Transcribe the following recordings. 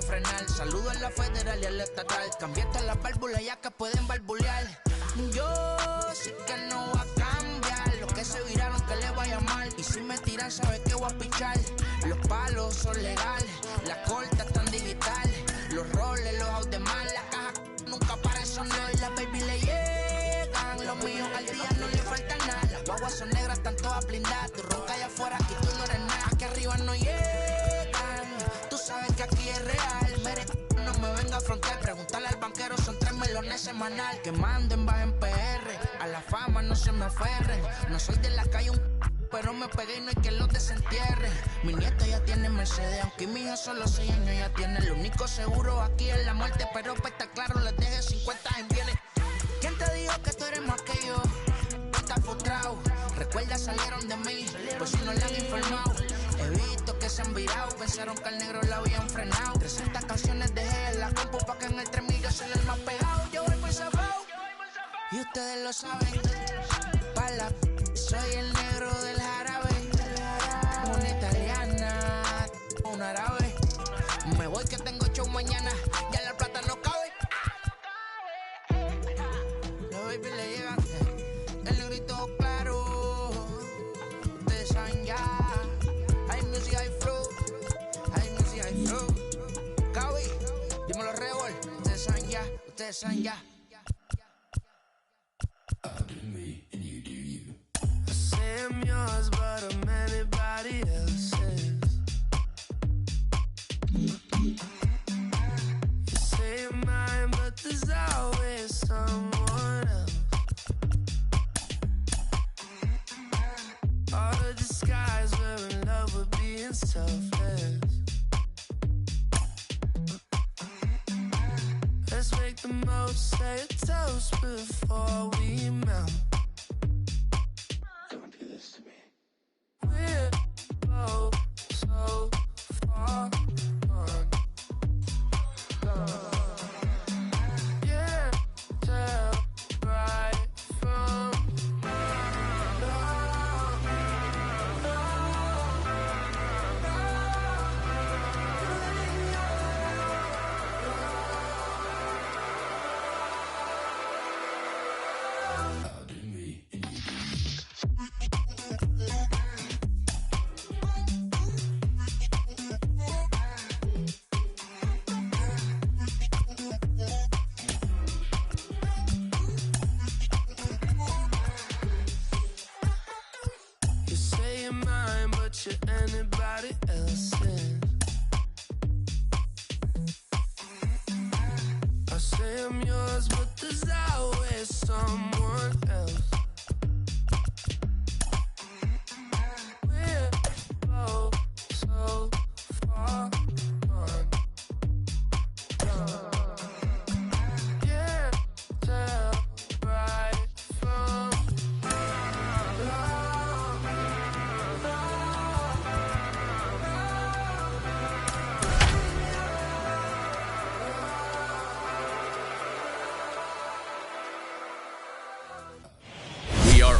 puede frenar. Saludo en la federal y en la estatal. Cambiaste las válvulas ya que pueden barbulear. Yo sí que no voy a cambiar. Los que se viraron que le vaya mal. Y si me tiran sabes que voy a pichar. Los palos son legales, las cortas están digitales. Los roles, los out de mal, la caja nunca para eso no. Y las baby le llegan. Los míos al día no le falta nada. Las guaguas son negras, están todas blindadas. Tú ronca allá afuera y tú no eres nada. Aquí arriba no llegan. Tú sabes que aquí es real. Mere, no me venga a frontear. Preguntarle al banquero, son 3 melones semanal. Que manden, bajen PR. A la fama no se me aferren. No soy de la calle pero me pegué y no hay que los desentierre. Mi nieto ya tiene Mercedes, aunque mi hijo solo 6 años ya tiene. Lo único seguro aquí es la muerte, pero para estar claro les deje 50 en bienes. ¿Quién te dijo que tú eres más que yo? Estás frustrado, recuerda salieron de mí, pues si no le han informado. He visto que se han virado, pensaron que al negro la habían frenado. 300 canciones dejé en la compu pa' que en el 3000 yo sea el más pegado. Yo voy por zafao, y ustedes lo saben. Pa' la soy el negro del jarabe. Una italiana, un árabe. Me voy que tengo show mañana. Ya la plata no cabe. Los baby le llegan. El negrito claro. Ustedes saben ya. Hay music, hay flow. Hay music, hay flow. Cabe, dímelo Rebol. Ustedes saben ya. Ustedes saben ya. I'm yours, but I'm anybody else's. You say you're mine, but there's always someone else. All the disguise, we're in love with being selfless. Let's make the most, say a toast before we melt. We're both so far gone. Yeah, tell right from you're anybody else's. I say I'm yours, but there's always someone else. We're both so far gone. Yeah, tell right from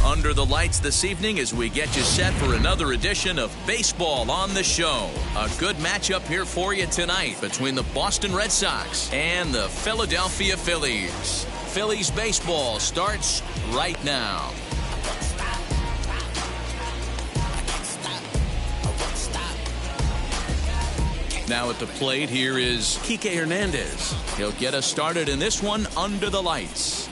Under the lights this evening as we get you set for another edition of Baseball on the Show. A good matchup here for you tonight between the Boston Red Sox and the Philadelphia Phillies. Phillies baseball starts right now. Now at the plate, here is Kike Hernandez. He'll get us started in this one under the lights.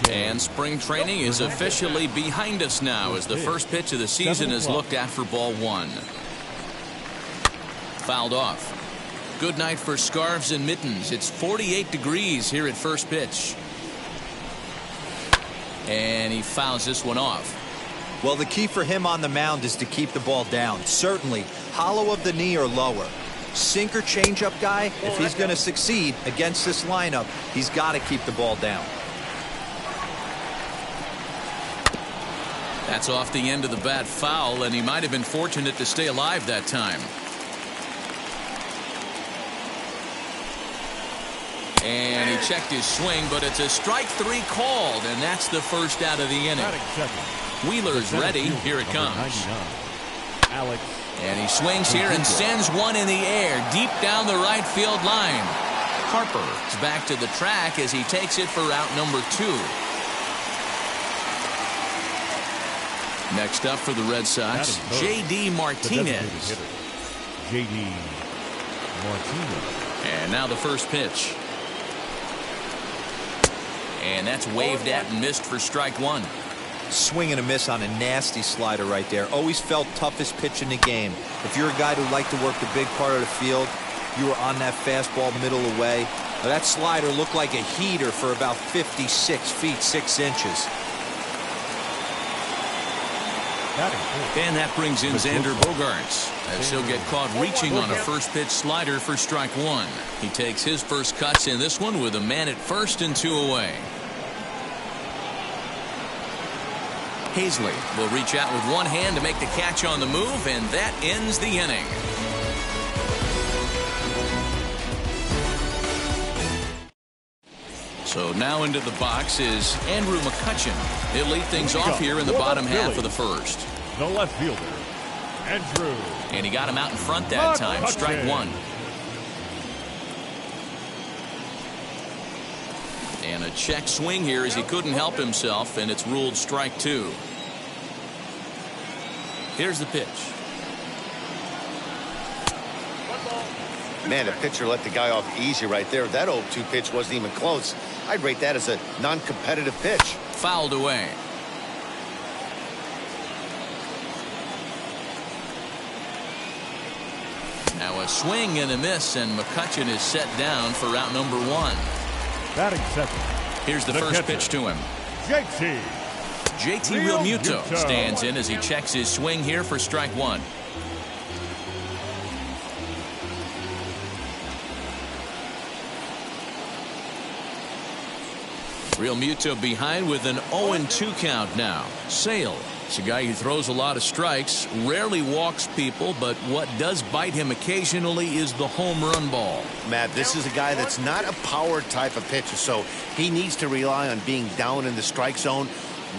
And spring training is officially behind us now as the first pitch of the season is looked at for ball 1. Fouled off. Good night for scarves and mittens. It's 48 degrees here at first pitch. And he fouls this one off. Well, the key for him on the mound is to keep the ball down. Certainly, hollow of the knee or lower. Sinker changeup guy, if he's going to succeed against this lineup, he's got to keep the ball down. That's off the end of the bat foul, and he might have been fortunate to stay alive that time. And he checked his swing, but it's a strike 3 called, and that's the first out of the inning. Wheeler's ready. Here it comes. Alex And he swings here and sends one in the air deep down the right field line. Harper is back to the track as he takes it for out number 2. Next up for the Red Sox, J.D. Martinez. J.D. Martinez. And now the first pitch. And that's waved at and missed for strike 1. Swing and a miss on a nasty slider right there. Always felt toughest pitch in the game. If you're a guy who liked to work the big part of the field, you were on that fastball middle away. Now, that slider looked like a heater for about 56 feet 6 inches. And that brings in Xander Bogaerts as he'll get caught reaching on a first pitch slider for strike 1. He takes his first cuts in this one with a man at first and 2 away. Hazley will reach out with one hand to make the catch on the move, and that ends the inning. So now into the box is Andrew McCutchen. He'll lead things off here in the bottom half of the first. The left fielder, Andrew. And he got him out in front that time. Strike 1. And a check swing here as he couldn't help himself, and it's ruled strike 2. Here's the pitch. Man, the pitcher let the guy off easy right there. That 0-2 pitch wasn't even close. I'd rate that as a non-competitive pitch. Fouled away. Now a swing and a miss, and McCutchen is set down for out number 1. Batting 7. Here's the first pitch to him. JT Realmuto stands in as he checks his swing here for strike 1. Realmuto behind with an 0-2 count now. Sale. It's a guy who throws a lot of strikes, rarely walks people, but what does bite him occasionally is the home run ball. Matt, this is a guy that's not a power type of pitcher, so he needs to rely on being down in the strike zone.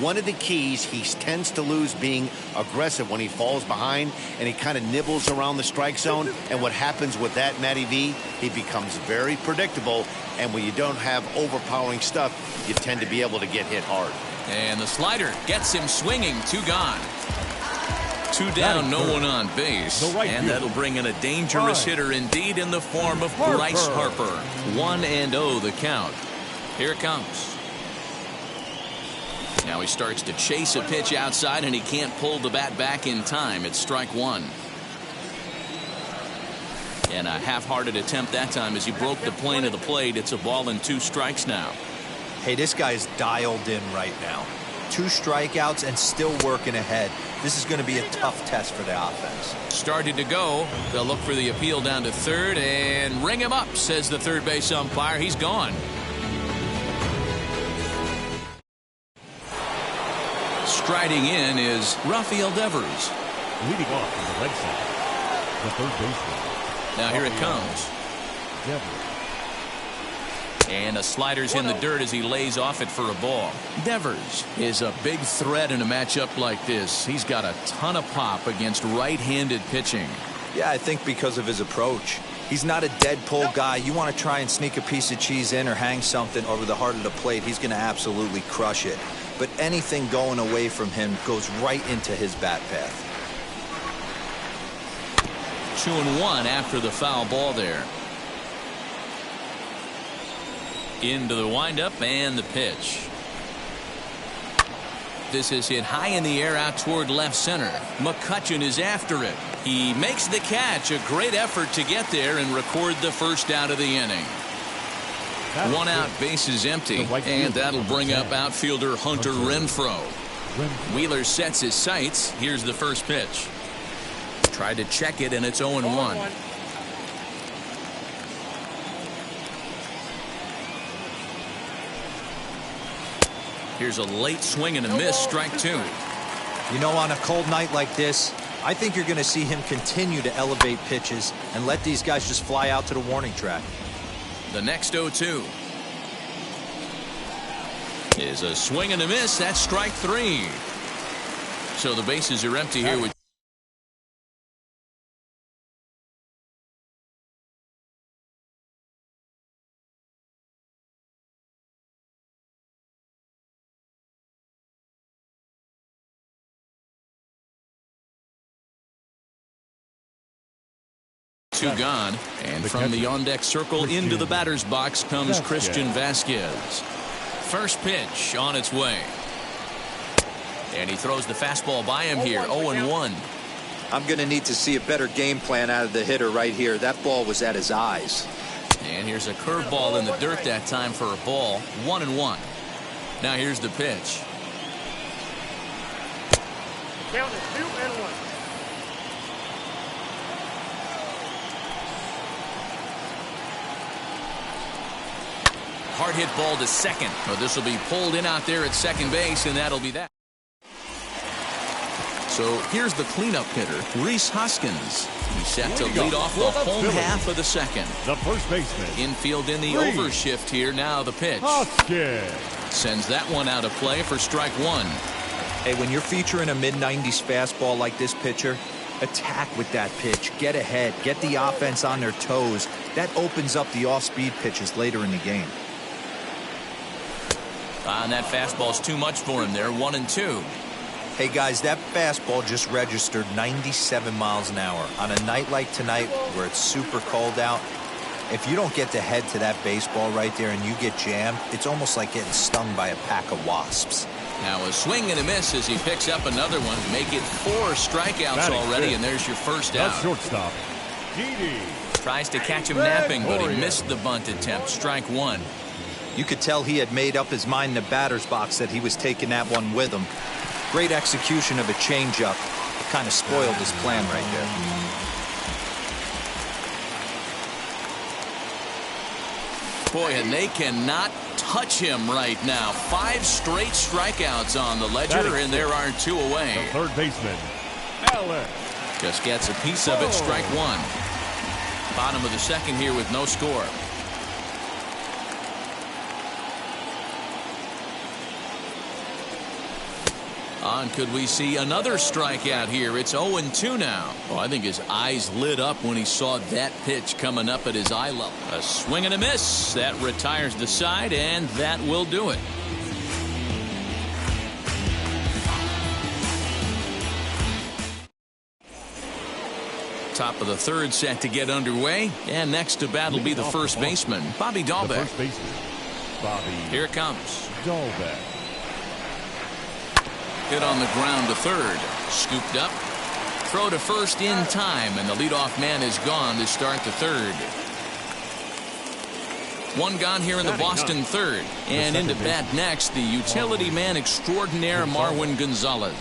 One of the keys, he tends to lose being aggressive when he falls behind, and he kind of nibbles around the strike zone. And what happens with that, Matty V, he becomes very predictable, and when you don't have overpowering stuff, you tend to be able to get hit hard. And the slider gets him swinging. 2 gone. 2 down, no one on base. And that'll bring in a dangerous hitter indeed in the form of Bryce Harper. 1-0 the count. Here it comes. Now he starts to chase a pitch outside, and he can't pull the bat back in time. It's strike 1. And a half-hearted attempt that time as he broke the plane of the plate. It's a ball and 2 strikes now. Hey, this guy's dialed in right now. 2 strikeouts and still working ahead. This is going to be a tough test for the offense. Started to go. They'll look for the appeal down to third and ring him up, says the third base umpire. He's gone. Striding in is Rafael Devers. Leading off from the right side, the third baseman. Now here it comes. Devers. And a slider's in the dirt as he lays off it for a ball. Devers is a big threat in a matchup like this. He's got a ton of pop against right-handed pitching. Yeah, I think because of his approach. He's not a dead pull guy. You want to try and sneak a piece of cheese in or hang something over the heart of the plate, he's going to absolutely crush it. But anything going away from him goes right into his bat path. 2-1 after the foul ball there. Into the windup and the pitch. This is hit high in the air out toward left center. McCutchen is after it. He makes the catch. A great effort to get there and record the first out of the inning. 1 out, bases empty, and that'll bring up outfielder Hunter Renfroe. Wheeler sets his sights. Here's the first pitch. Tried to check it, and it's 0-1. Here's a late swing and a miss, strike 2. You know, on a cold night like this, I think you're going to see him continue to elevate pitches and let these guys just fly out to the warning track. The next 0-2 is a swing and a miss. That's strike 3. So the bases are empty here with Two gone. And from the on-deck circle into the batter's box comes Christian Vasquez. First pitch on its way. And he throws the fastball by him here. 0-1. I'm going to need to see a better game plan out of the hitter right here. That ball was at his eyes. And here's a curveball in the dirt that time for a ball. 1-1. Now here's the pitch. Count is 2-1. Hard hit ball to second. But this will be pulled in out there at second base, and that'll be that. So here's the cleanup hitter, Rhys Hoskins. He's set to lead off the home half of the second. The first baseman. Infield in the overshift here. Now the pitch. Hoskins sends that one out of play for strike one. Hey, when you're featuring a mid-90s fastball like this pitcher, attack with that pitch. Get ahead. Get the offense on their toes. That opens up the off-speed pitches later in the game. And that fastball's too much for him there. 1-2. Hey, guys, that fastball just registered 97 miles an hour. On a night like tonight where it's super cold out, if you don't get the head to that baseball right there and you get jammed, it's almost like getting stung by a pack of wasps. Now a swing and a miss as he picks up another one. Make it 4 strikeouts already, and there's your first out. Shortstop. Didi. Tries to catch him napping, but he missed the bunt attempt. Strike one. You could tell he had made up his mind in the batter's box that he was taking that one with him. Great execution of a changeup. Kind of spoiled his plan right there. Boy, and they cannot touch him right now. 5 straight strikeouts on the ledger, and there are 2 away. The third baseman, Alex. Just gets a piece of it. Strike one. Bottom of the second here with no score. On, could we see another strikeout here? It's 0-2 now. Oh, I think his eyes lit up when he saw that pitch coming up at his eye level. A swing and a miss. That retires the side, and that will do it. Top of the third set to get underway. And next to bat will be the first baseman, Bobby Dahlbeck. The first baseman, Bobby. Here it comes. Dahlbeck. Hit on the ground to third. Scooped up. Throw to first in time, and the leadoff man is gone to start the third. One gone here in the Boston third. And into bat next, the utility man extraordinaire, Marwin Gonzalez.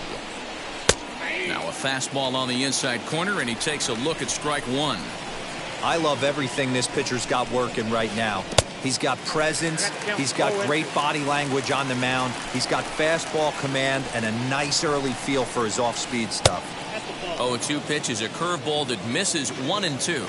Now a fastball on the inside corner, and he takes a look at strike one. I love everything this pitcher's got working right now. He's got presence. He's got great body language on the mound. He's got fastball command and a nice early feel for his off-speed stuff. 0-2 pitch is a curveball that misses 1-2.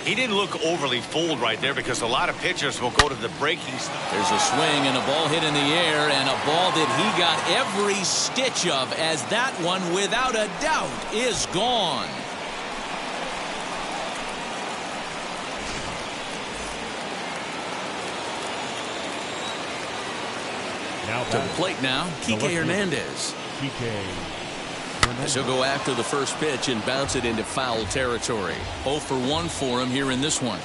He didn't look overly fooled right there because a lot of pitchers will go to the breaking stuff. There's a swing and a ball hit in the air, and a ball that he got every stitch of, as that one, without a doubt, is gone. Now To the plate now, Kike Hernandez. As he'll go after the first pitch and bounce it into foul territory. 0 for 1 for him here in this one.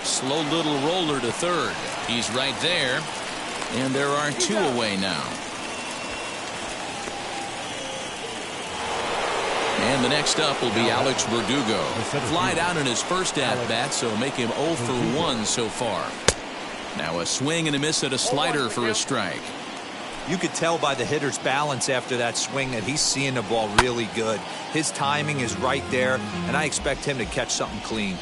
Slow little roller to third. He's right there. And there are 2 away now. And the next up will be Alex Verdugo. Flied out in his first at-bat, so make him 0 for 1 so far. Now a swing and a miss at a slider for a strike. You could tell by the hitter's balance after that swing that he's seeing the ball really good. His timing is right there, and I expect him to catch something clean.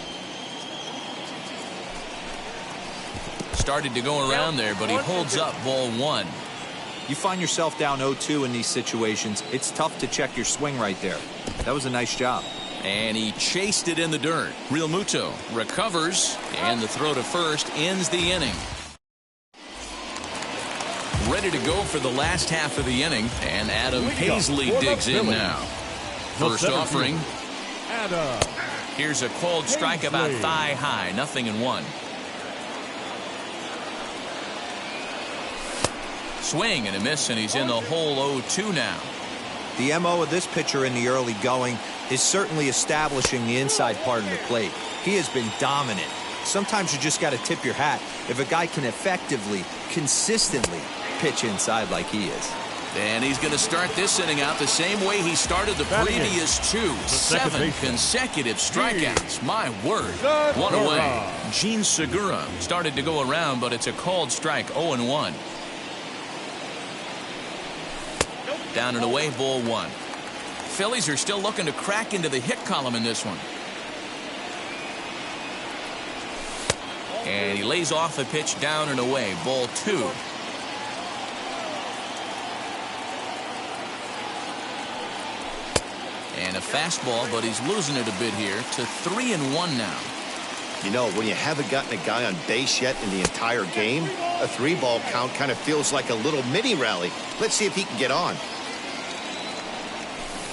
Started to go around there, but he holds up ball 1. You find yourself down 0-2 in these situations, it's tough to check your swing right there. That was a nice job. And he chased it in the dirt. Real Muto recovers, and the throw to first ends the inning. Ready to go for the last half of the inning, and Adam Paisley digs in now. First offering. Here's a cold strike about thigh high, 0-1. Swing and a miss, and he's in the hole 0-2 now. The MO of this pitcher in the early going, is certainly establishing the inside part of the plate. He has been dominant. Sometimes you just got to tip your hat if a guy can effectively, consistently pitch inside like he is. And he's going to start this inning out the same way he started the previous two. 7 consecutive strikeouts. My word. One away. Gene Segura started to go around, but it's a called strike. 0-1. Down and away, ball 1. Phillies are still looking to crack into the hit column in this one. And he lays off a pitch down and away, ball 2. And a fastball, but he's losing it a bit here to 3-1 now. You know, when you haven't gotten a guy on base yet in the entire game, a 3-ball count kind of feels like a little mini rally. Let's see if he can get on.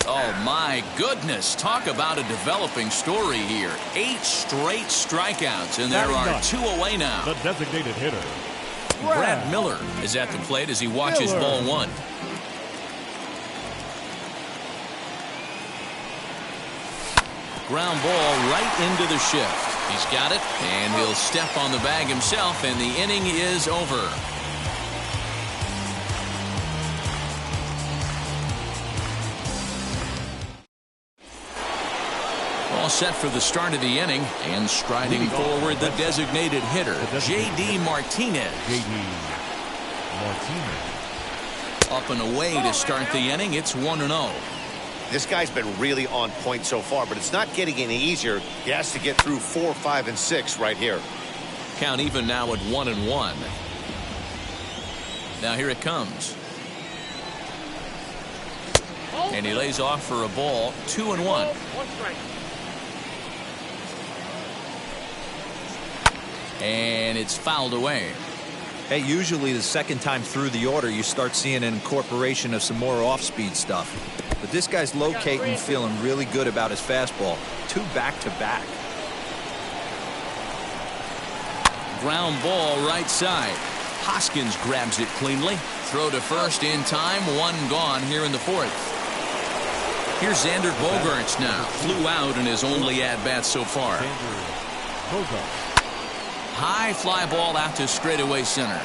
Oh, my goodness. Talk about a developing story here. 8 straight strikeouts, and there are 2 away now. The designated hitter, Brad Miller is at the plate as he watches ball 1. Ground ball right into the shift. He's got it, and he'll step on the bag himself, and the inning is over. All set for the start of the inning, and striding forward the designated hitter, J.D. Martinez. Up and away to start the inning. It's 1-0. This guy's been really on point so far, but it's not getting any easier. He has to get through 4, 5, and 6 right here. Count even now at 1-1. Now here it comes. And he lays off for a ball. 2-1. And it's fouled away. Hey, usually the second time through the order, you start seeing an incorporation of some more off-speed stuff. But this guy's locating, feeling really good about his fastball. 2 back-to-back. Ground ball right side. Hoskins grabs it cleanly. Throw to first in time. 1 gone here in the 4th. Here's Xander Bogaerts now. Flew out in his only at-bat so far. High fly ball out to straightaway center.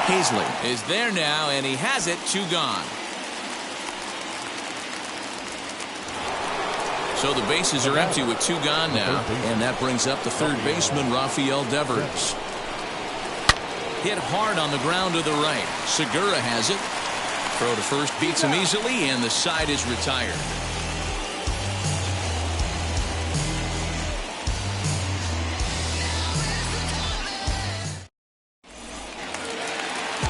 Hazley is there now, and he has it. 2 gone. So the bases are empty with 2 gone now, and that brings up the third baseman, Rafael Devers. Hit hard on the ground to the right. Segura has it. Throw to first beats him easily, and the side is retired.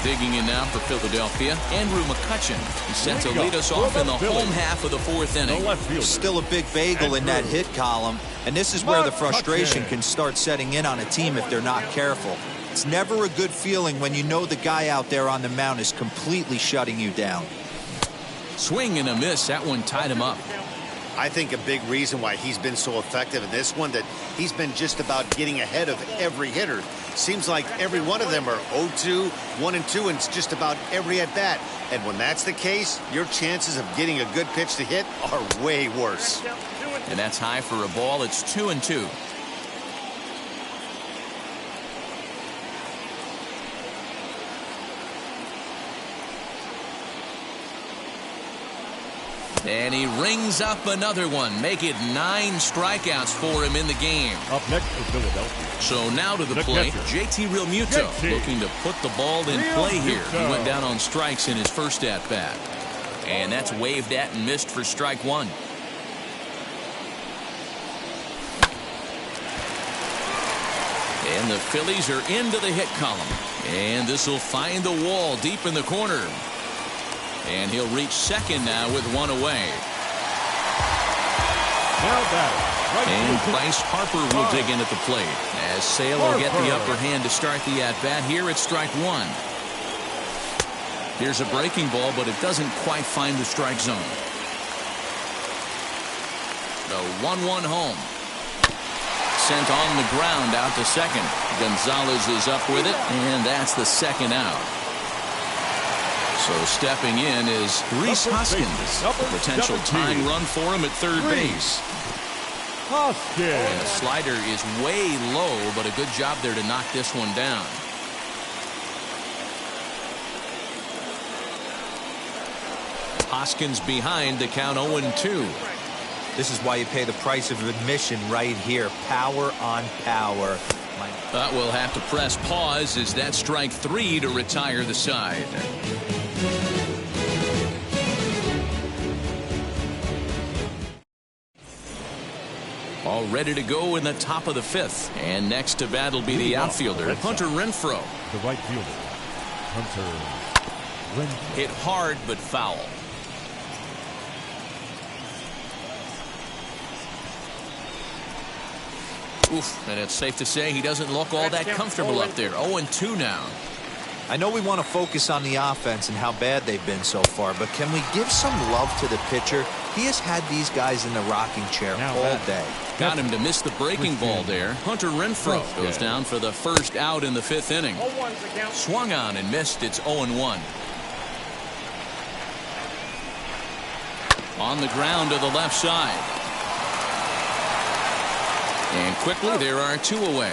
Digging in now for Philadelphia, Andrew McCutchen. He's set to lead us off in the home half of the 4th inning. Still a big bagel in that hit column, and this is where the frustration can start setting in on a team if they're not careful. It's never a good feeling when you know the guy out there on the mound is completely shutting you down. Swing and a miss. That one tied him up. I think a big reason why he's been so effective in this one, that he's been just about getting ahead of every hitter. Seems like every one of them are 0-2, 1-2, and it's just about every at-bat. And when that's the case, your chances of getting a good pitch to hit are way worse. And that's high for a ball. It's 2-2. And he rings up another one. Make it 9 strikeouts for him in the game. Up next for Philadelphia. So now to the plate, JT Realmuto looking to put the ball in play here. He went down on strikes in his first at-bat. And that's waved at and missed for strike 1. And the Phillies are into the hit column. And this will find the wall deep in the corner. And he'll reach second now with 1 away. And Bryce Harper will dig in at the plate as Sale will get the upper hand to start the at-bat. Here it's strike 1. Here's a breaking ball, but it doesn't quite find the strike zone. The 1-1 home. Sent on the ground out to second. Gonzalez is up with it, and that's the second out. So stepping in is Rhys Hoskins. A potential tying run for him at third base. And the slider is way low, but a good job there to knock this one down. Hoskins behind the count 0-2. This is why you pay the price of admission right here. Power on power. We'll have to press pause as that strike 3 to retire the side. All ready to go in the top of the 5th. And next to bat will be the outfielder, Hunter Renfroe. The right fielder, Hunter Renfroe. Hit hard but foul. Oof, and it's safe to say he doesn't look all that comfortable up there. 0-2 now. I know we want to focus on the offense and how bad they've been so far, but can we give some love to the pitcher? He has had these guys in the rocking chair all day. Got him to miss the breaking ball there. Hunter Renfroe goes down for the first out in the 5th inning. Swung on and missed. It's 0-1. On the ground to the left side. And quickly there are 2 away.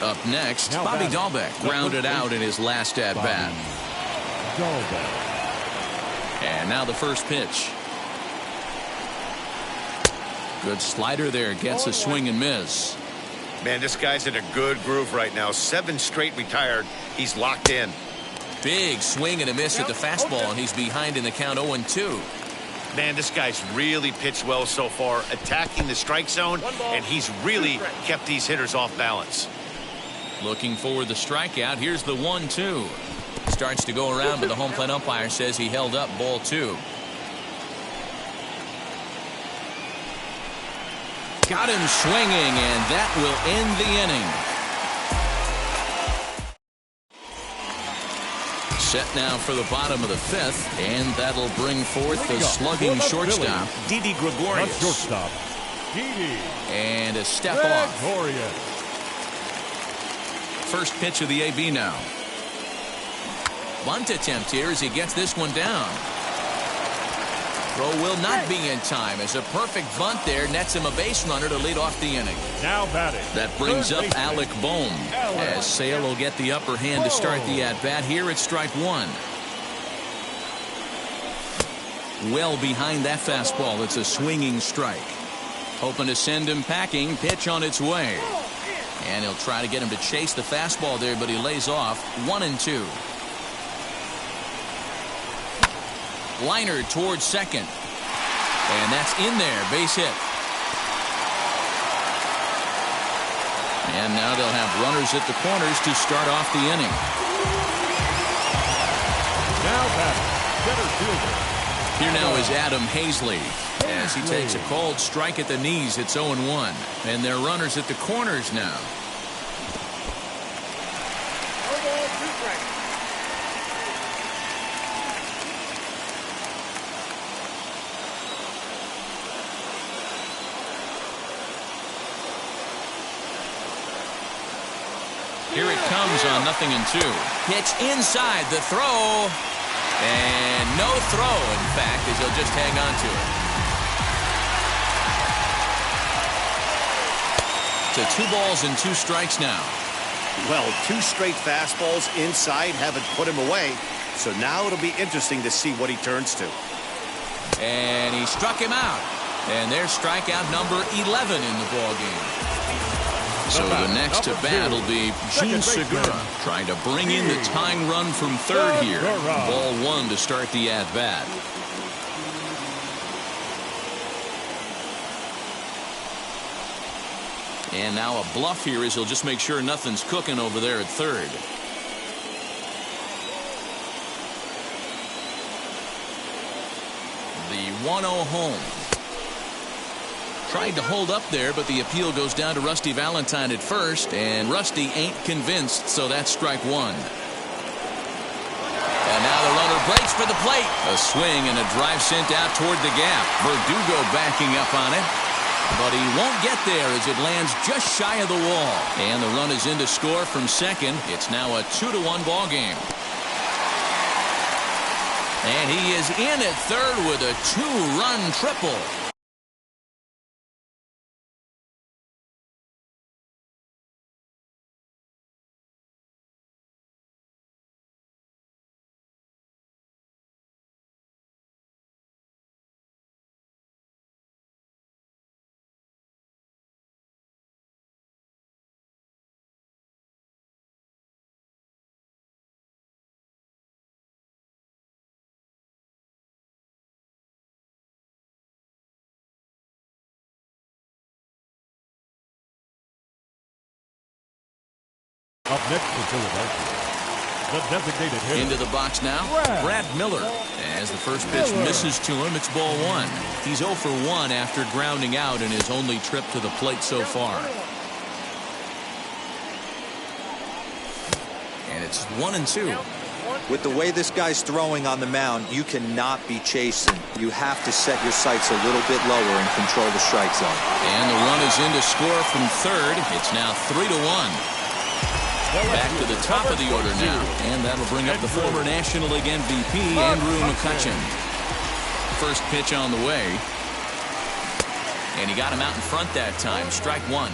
Up next, Bobby Dahlbeck grounded out in his last at-bat. And now the first pitch. Good slider there, gets a swing and miss. Man, this guy's in a good groove right now. 7 straight retired. He's locked in. Big swing and a miss at the fastball, and he's behind in the count 0-2. Man, this guy's really pitched well so far, attacking the strike zone, and he's really kept these hitters off balance. Looking for the strikeout. Here's the 1-2. Starts to go around, but the home plate umpire says he held up ball 2. Got him swinging, and that will end the inning. Set now for the bottom of the 5th, and that'll bring forth the slugging shortstop, Didi Gregorius. Shortstop, Didi. And a step off. First pitch of the AB now. Bunt attempt here as he gets this one down. Throw will not be in time as a perfect bunt there nets him a base runner to lead off the inning. Now batting. That brings up Alec Bohm as Sale will get the upper hand to start the at-bat here at strike 1. Well behind that fastball. It's a swinging strike. Hoping to send him packing. Pitch on its way. And he'll try to get him to chase the fastball there, but he lays off. 1-2. Liner towards second. And that's in there. Base hit. And now they'll have runners at the corners to start off the inning. Now batting, center fielder. Here now is Adam Hazley as he takes a called strike at the knees. It's 0-1. And they're runners at the corners now. Here it comes on 0-2. Pitch inside the throw. And no throw, in fact, as he'll just hang on to it. So 2 balls and 2 strikes now. Well, 2 straight fastballs inside haven't put him away. So now it'll be interesting to see what he turns to. And he struck him out. And there's strikeout number 11 in the ballgame. So the next to bat will be Gene Segura trying to bring in the tying run from third here. Ball 1 to start the at-bat. And now a bluff here as he'll just make sure nothing's cooking over there at third. The 1-0 home. Tried to hold up there, but the appeal goes down to Rusty Valentine at first, and Rusty ain't convinced, so that's strike 1. And now the runner breaks for the plate. A swing and a drive sent out toward the gap. Verdugo backing up on it. But he won't get there as it lands just shy of the wall. And the run is in to score from second. It's now a 2-1 ball game. And he is in at third with a 2-run triple. Up next for Philadelphia, the designated hitter. Into the box now, Brad Miller. As the first pitch misses to him, it's ball one. He's 0 for 1 after grounding out in his only trip to the plate so far. And it's 1-2. With the way this guy's throwing on the mound, you cannot be chasing. You have to set your sights a little bit lower and control the strike zone. And the run is in to score from third. It's now 3-1. Back to the top of the order now. And that'll bring up the former National League MVP, Andrew McCutchen. First pitch on the way. And he got him out in front that time. Strike one.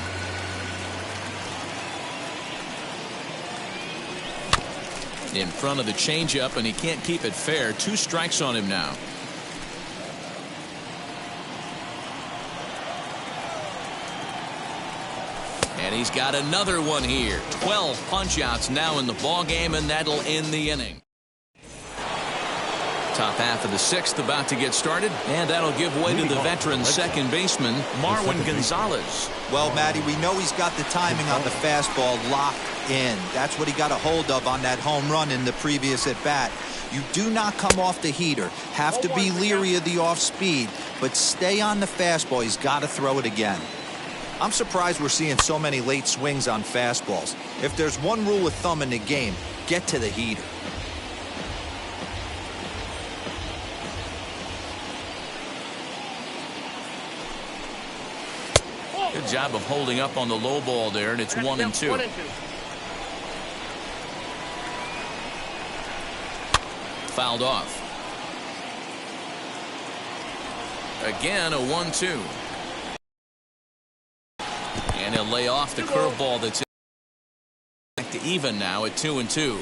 In front of the changeup, and he can't keep it fair. 2 strikes on him now. And he's got another one here. 12 punch-outs now in the ball game, and that'll end the inning. Top half of the 6th about to get started, and that'll give way to the veteran second baseman, Marwin Gonzalez. Well, Matty, we know he's got the timing on the fastball locked in. That's what he got a hold of on that home run in the previous at-bat. You do not come off the heater. Have to be leery of the off-speed, but stay on the fastball. He's got to throw it again. I'm surprised we're seeing so many late swings on fastballs. If there's one rule of thumb in the game, get to the heater. Good job of holding up on the low ball there, and it's 1-2. Fouled off. Again, a 1-2. And he'll lay off the curveball that's back to even now at 2-2.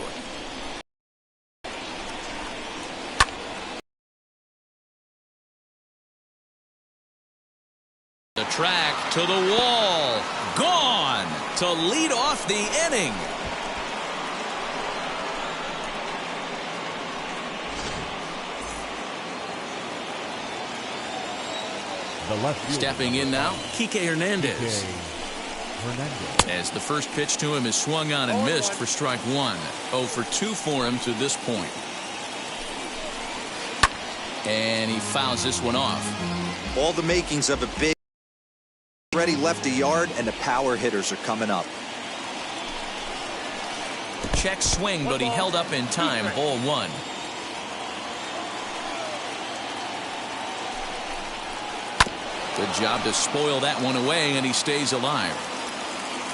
The track to the wall. Gone to lead off the inning. The left fielder. Stepping in now, Kike Hernandez. As the first pitch to him is swung on and missed for strike one. 0 for 2 for him to this point. And he fouls this one off. All the makings of a big already left the yard, and the power hitters are coming up. Check swing, but he held up in time. Ball one. Good job to spoil that one away, and he stays alive.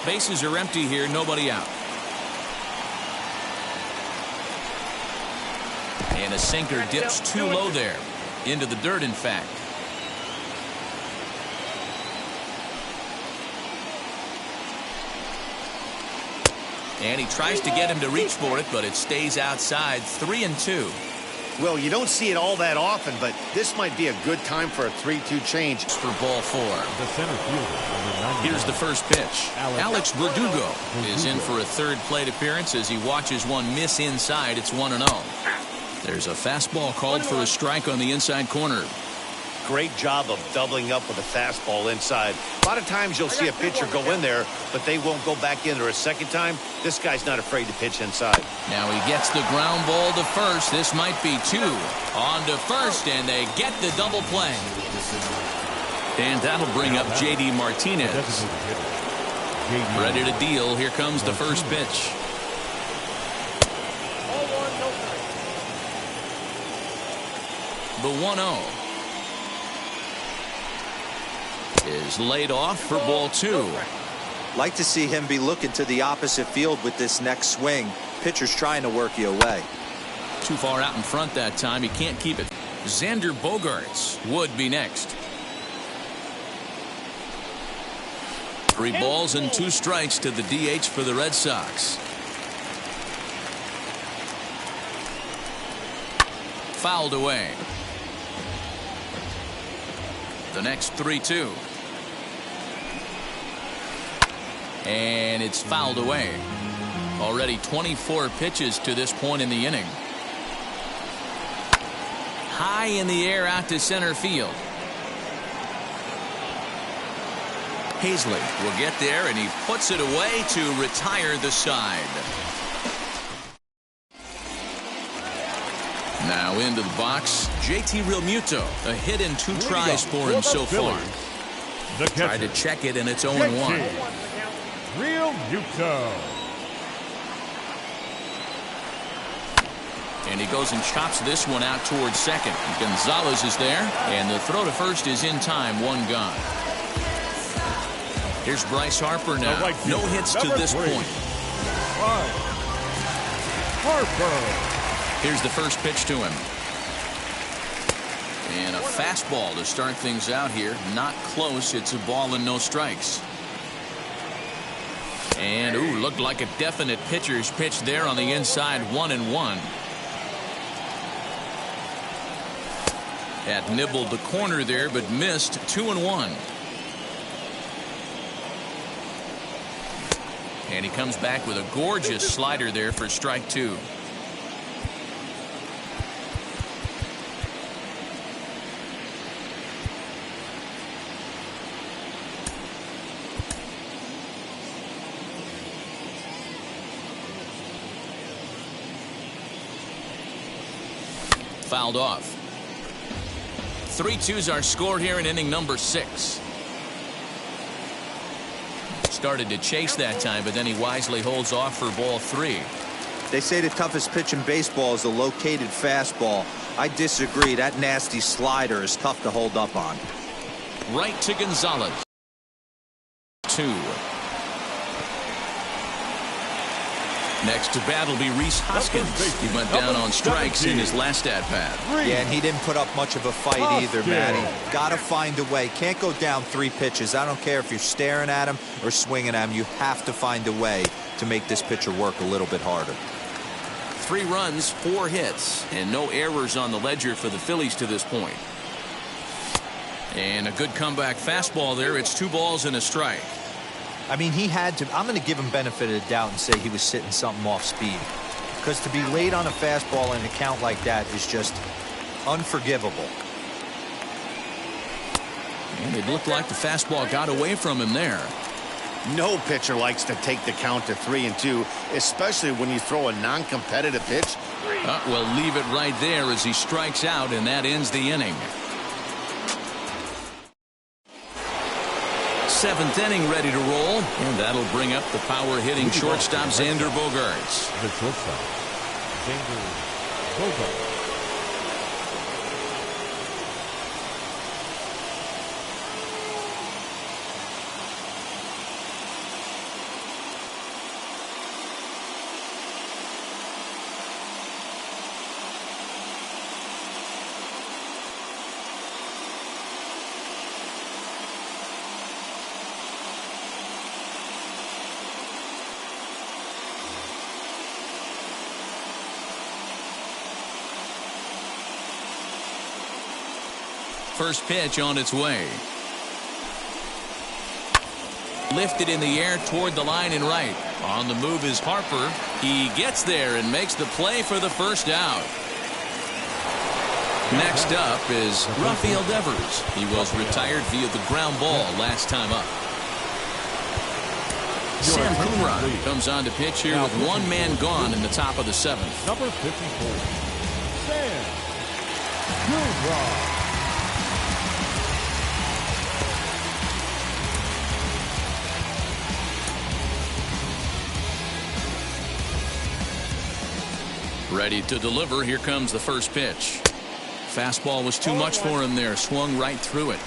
Bases are empty here, nobody out. And a sinker dips too low there. Into the dirt, in fact. And he tries to get him to reach for it, but it stays outside. 3-2. Well, you don't see it all that often, but this might be a good time for a 3-2 change. For ball four. The center fielder. Here's the first pitch. Alex Verdugo is in for a third plate appearance as he watches one miss inside. It's 1-0. There's a fastball called for a strike on the inside corner. Great job of doubling up with a fastball inside. A lot of times you'll see a pitcher go in there, but they won't go back in there a second time. This guy's not afraid to pitch inside. Now he gets the ground ball to first. This might be 2. On to first, and they get the double play. And that'll bring up J.D. Martinez. Ready to deal. Here comes the first pitch. The 1-0. is laid off for ball 2. Like to see him be looking to the opposite field with this next swing. Pitcher's trying to work you away. Too far out in front that time. He can't keep it. Xander Bogaerts would be next. 3 balls and 2 strikes to the DH for the Red Sox. Fouled away. The next 3-2. And it's fouled away. Already 24 pitches to this point in the inning. High in the air out to center field. Hazley will get there, and he puts it away to retire the side. Now into the box, JT Realmuto. A hit in 2 tries for him so far. Tried to check it, and it's 0-1. Realmuto. And he goes and chops this one out towards second. Gonzalez is there, and the throw to first is in time. 1 gone. Here's Bryce Harper now. No hits to this point. Harper. Here's the first pitch to him. And a fastball to start things out here. Not close. It's a ball and no strikes. And, ooh, looked like a definite pitcher's pitch there on the inside. 1-1. That nibbled the corner there, but missed. 2-1. And he comes back with a gorgeous slider there for strike 2. Fouled off. 3-2's our score here in inning number 6. Started to chase that time, but then he wisely holds off for ball 3. They say the toughest pitch in baseball is a located fastball. I disagree. That nasty slider is tough to hold up on. Right to Gonzalez. 2. Next to bat will be Rhys Hoskins. He went down on strikes in his last at-bat. Yeah, and he didn't put up much of a fight either, Matty. Got to find a way. Can't go down 3 pitches. I don't care if you're staring at him or swinging at him. You have to find a way to make this pitcher work a little bit harder. 3 runs, 4 hits, and no errors on the ledger for the Phillies to this point. And a good comeback fastball there. It's 2 balls and a strike. I mean, he had to. I'm going to give him benefit of the doubt and say he was sitting something off speed. Because to be late on a fastball in a count like that is just unforgivable. And it looked like the fastball got away from him there. No pitcher likes to take the count to 3-2, especially when you throw a non-competitive pitch. Well, leave it right there as he strikes out, and that ends the inning. 7th inning ready to roll, and that'll bring up the power-hitting shortstop Xander Bogaerts. The shortstop, Xander Bogaerts. First pitch on its way. Lifted in the air toward the line and right. On the move is Harper. He gets there and makes the play for the first out. Next up is Rafael Devers. He was retired via the ground ball last time up. Sam Coonrod comes on to pitch here with 1 man gone in the top of the 7th. Number 54, Sam Coonrod. Ready to deliver. Here comes the first pitch. Fastball was too much for him there. Swung right through it.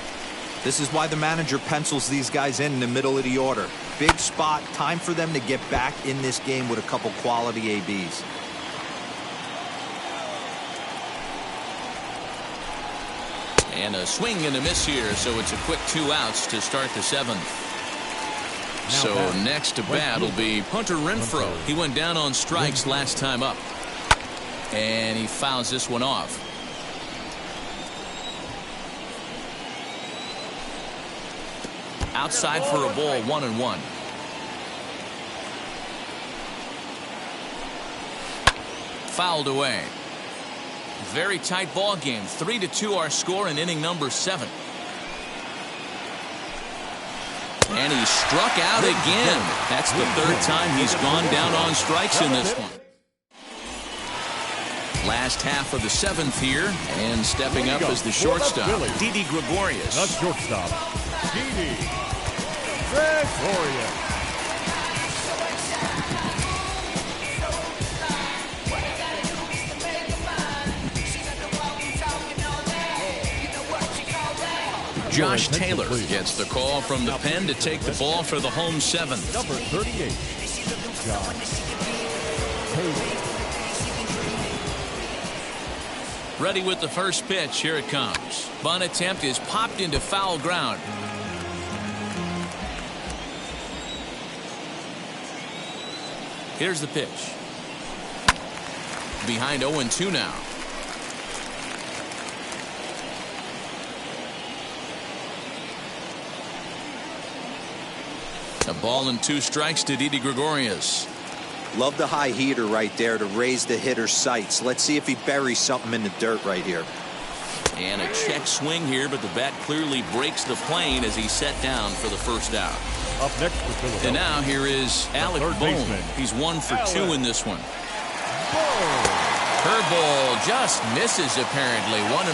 This is why the manager pencils these guys in the middle of the order. Big spot, time for them to get back in this game with a couple quality ABs. And a swing and a miss here, so it's a quick 2 outs to start the 7th. So next to bat will be Hunter Renfroe. He went down on strikes last time up. And he fouls this one off. Outside for a ball, 1-1. Fouled away. Very tight ball game. 3-2 our score in inning number 7. And he struck out again. That's the 3rd time he's gone down on strikes in this one. Last half of the 7th here, and stepping up as the shortstop, Didi Gregorius. The shortstop, Didi Gregorius. Josh Taylor gets the call from the pen to take the ball for the home 7th. Number 38, Josh Taylor. Ready with the first pitch. Here it comes. Bunt attempt is popped into foul ground. Here's the pitch. Behind 0-2 now. A ball and 2 strikes to Didi Gregorius. Love the high heater right there to raise the hitter's sights. Let's see if he buries something in the dirt right here. And a check swing here, but the bat clearly breaks the plane as he's set down for the first out. Up next for Philadelphia. And now here is Alec Bohm. He's 1 for 2 in this one. Curveball just misses apparently. 1-0.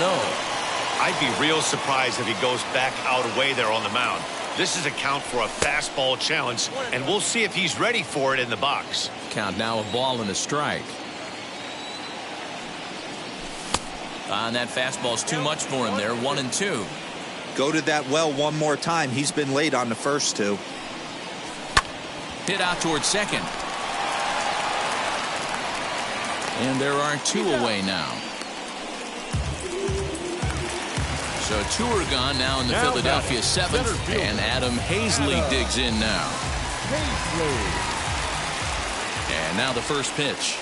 I'd be real surprised if he goes back out away there on the mound. This is a count for a fastball challenge, and we'll see if he's ready for it in the box. Count now a ball and a strike. And that fastball's too much for him there. 1-2. Go to that well one more time. He's been late on the first 2. Hit out towards second. And there are 2 away now. So 2 are gone now in the Philadelphia 7th. And Adam Hazley digs in now. And now the first pitch.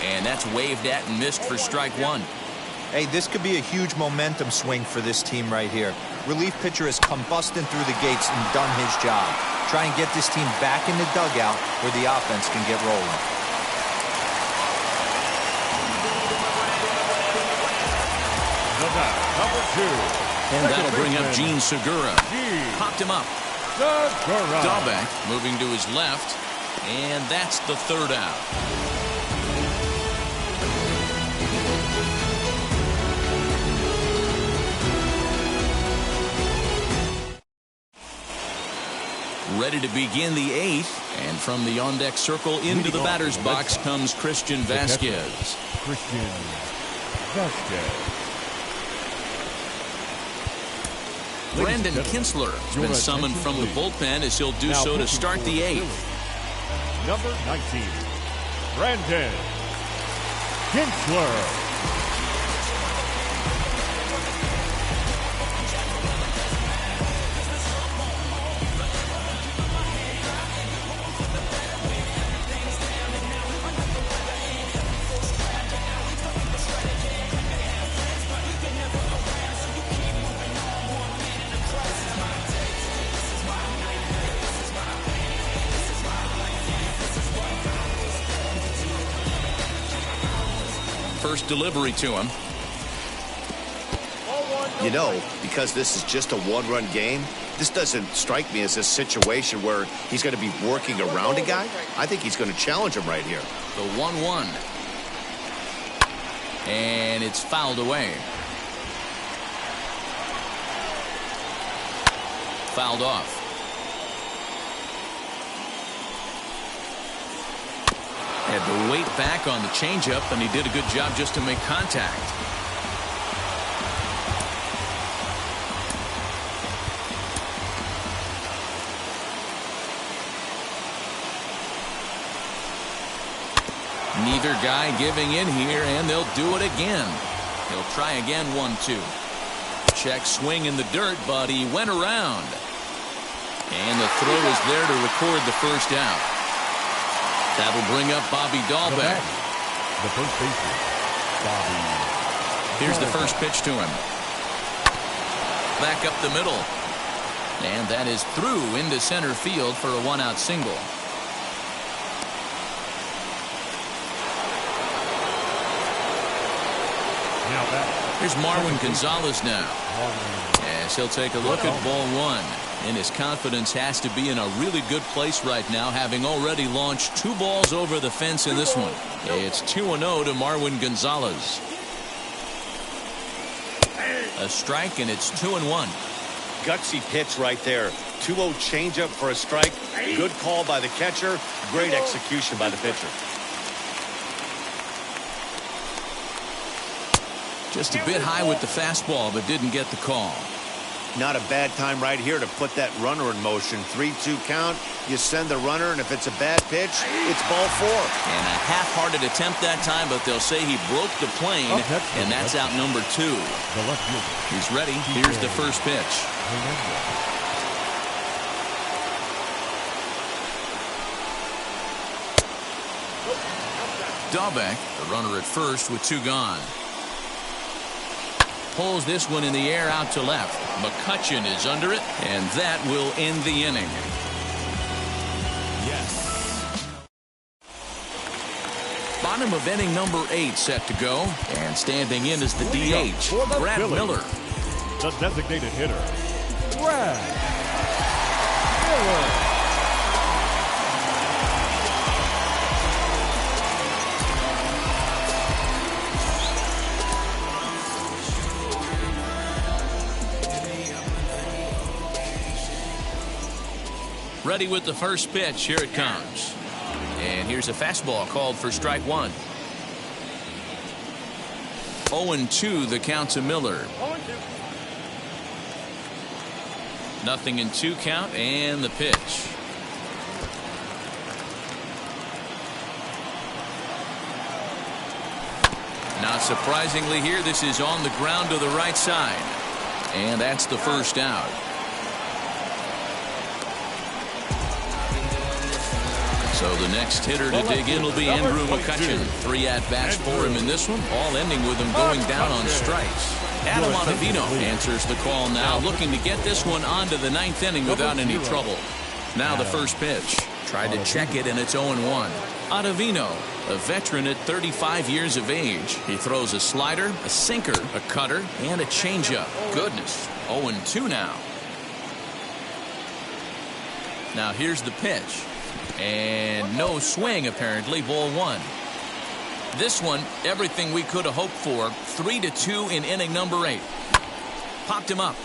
And that's waved at and missed for strike 1. Hey, this could be a huge momentum swing for this team right here. Relief pitcher has come busting through the gates and done his job. Try and get this team back in the dugout where the offense can get rolling. Number 2. And that'll bring up Gene Segura. Popped him up. Dahlbeck moving to his left. And that's the 3rd out. Ready to begin the 8th. And from the on-deck circle into the batter's box comes Christian Vasquez. Christian Vasquez. Brandon Kinsler has been summoned from the bullpen as he'll do so to start the 8th. Number 19, Brandon Kinsler. First delivery to him. You know, because this is just a 1-run game, this doesn't strike me as a situation where he's going to be working around a guy. I think he's going to challenge him right here. The 1-1. And it's fouled away. Fouled off. Had to wait back on the changeup, and he did a good job just to make contact. Neither guy giving in here, and they'll do it again. He'll try again, 1-2. Check swing in the dirt, but he went around. And the throw is there to record the first out. That'll bring up Bobby Dahlbeck. The first baseman, Bobby. Here's the first pitch to him. Back up the middle. And that is through into center field for a one-out single. Here's Marwin Gonzalez now. As he'll take a look at ball one. And his confidence has to be in a really good place right now, having already launched 2 balls over the fence in this one. It's 2-0 to Marwin Gonzalez. A strike, and it's 2-1. Gutsy pitch right there. 2-0 changeup for a strike. Good call by the catcher. Great execution by the pitcher. Just a bit high with the fastball, but didn't get the call. Not a bad time right here to put that runner in motion. 3-2 count. You send the runner, and if it's a bad pitch, it's ball 4. And a half-hearted attempt that time, but they'll say he broke the plane, and that's out number 2. He's ready. Here's the first pitch. Dahlbeck, the runner at first with 2 gone. Pulls this one in the air out to left. McCutchen is under it, and that will end the inning. Yes. Bottom of inning number 8 set to go, and standing in is the DH, Brad Miller. The designated hitter, Brad Miller. Ready with the first pitch. Here it comes. And here's a fastball called for strike 1. 0-2 the count to Miller. 0-2 count, and the pitch. Not surprisingly here, this is on the ground to the right side. And that's the first out. So the next hitter to dig in will be Andrew McCutchen. 3 at-bats for him in this one, all ending with him going down on strikes. Adam Ottavino answers the call now, looking to get this one onto the 9th inning without any trouble. Now the first pitch. Tried to check it, and it's 0-1. Ottavino, a veteran at 35 years of age. He throws a slider, a sinker, a cutter, and a changeup. Goodness, 0-2 now. Now here's the pitch. And no swing, apparently. Ball 1. This one, everything we could have hoped for. 3-2 in inning number 8. Popped him up.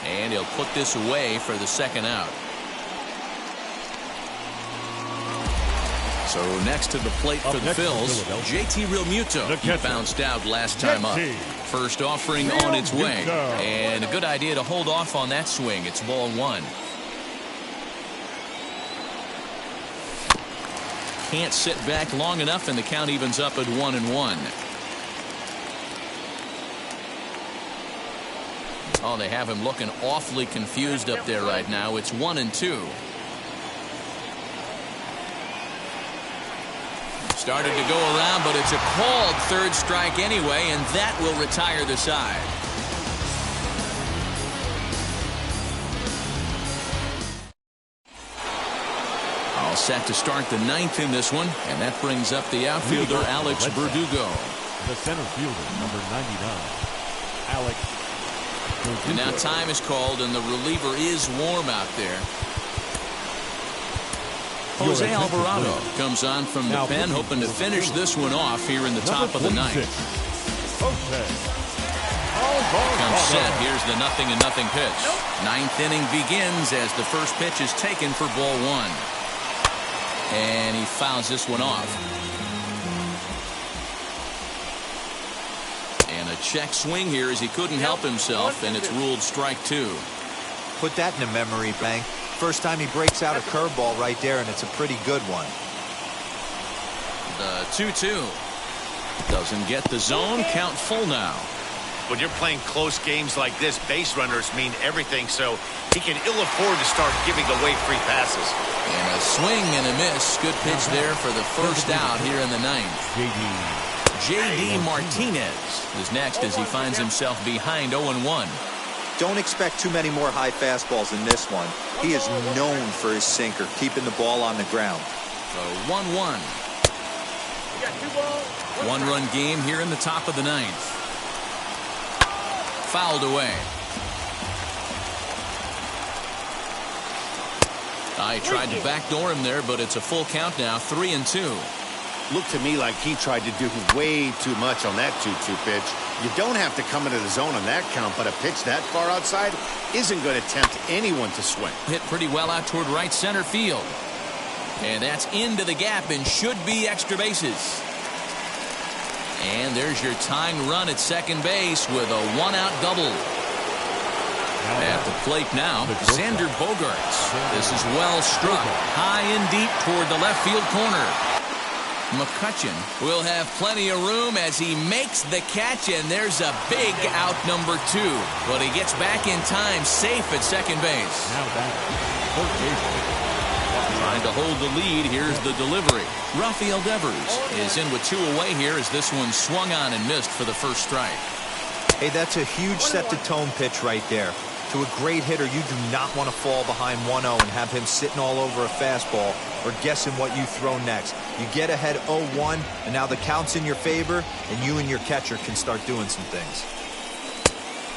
And he'll put this away for the second out. So next to the plate for the Phils, JT Realmuto. He bounced out last time up. First offering on its way. And a good idea to hold off on that swing. It's ball 1. Can't sit back long enough, and the count evens up at 1-1. Oh, they have him looking awfully confused up there right now. It's 1-2. Started to go around, but it's a called third strike anyway, and that will retire the side. All set to start the 9th in this one, and that brings up the outfielder Alex Verdugo. The center fielder, number 99, Alex Verdugo. And now time is called, and the reliever is warm out there. Jose Alvarado comes on from the pen, hoping to finish this one off here in the top of the 9th. Comes set. Here's the 0-0 pitch. 9th inning begins as the first pitch is taken for ball 1. And he fouls this one off. And a check swing here as he couldn't help himself, and it's ruled strike 2. Put that in a memory bank. first time he breaks out a curveball right there, and it's a pretty good one. The 2-2. Doesn't get the zone. Count full now. When you're playing close games like this, base runners mean everything, so he can ill afford to start giving away free passes. And a swing and a miss. Good pitch there for the first out here in the ninth. J.D. Martinez is next as he finds himself behind 0-1. Don't expect too many more high fastballs in this one. He is known for his sinker, keeping the ball on the ground. So 1-1. One-run game here in the top of the ninth. Fouled away. I tried to backdoor him there, but it's a full count now, 3-2. Looked to me like he tried to do way too much on that 2-2 pitch. You don't have to come into the zone on that count, but a pitch that far outside isn't going to tempt anyone to swing. Hit pretty well out toward right center field. And that's into the gap and should be extra bases. And there's your tying run at second base with a one-out double. At the plate now, Xander Bogaerts. This is well struck, high and deep toward the left field corner. McCutchen will have plenty of room as he makes the catch, and there's a big out number 2. But he gets back in time, safe at second base. Now back, third base. Trying to hold the lead. Here's the delivery. Rafael Devers is in with 2 away here as this one swung on and missed for the first strike. Hey, that's a huge set-the-tone pitch right there. To a great hitter, you do not want to fall behind 1-0 and have him sitting all over a fastball or guessing what you throw next. You get ahead 0-1, and now the count's in your favor, and you and your catcher can start doing some things.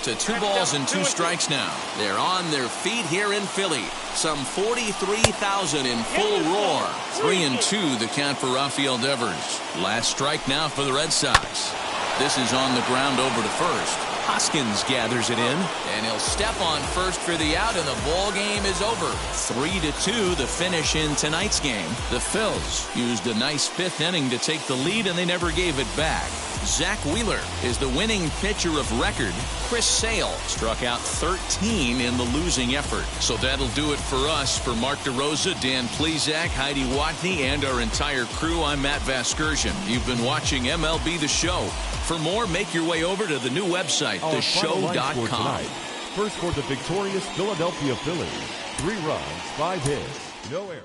To 2 balls and 2 strikes now. They're on their feet here in Philly. Some 43,000 in full roar. 3-2 the count for Rafael Devers. Last strike now for the Red Sox. This is on the ground over to first. Hoskins gathers it in, and he'll step on first for the out, and the ball game is over. 3-2 the finish in tonight's game. The Phils used a nice 5th inning to take the lead, and they never gave it back. Zach Wheeler is the winning pitcher of record. Chris Sale struck out 13 in the losing effort. So that'll do it for us. For Mark DeRosa, Dan Plesac, Heidi Watney, and our entire crew, I'm Matt Vasgersian. You've been watching MLB The Show. For more, make your way over to the new website, theshow.com. First for the victorious Philadelphia Phillies. 3 runs, 5 hits, no errors.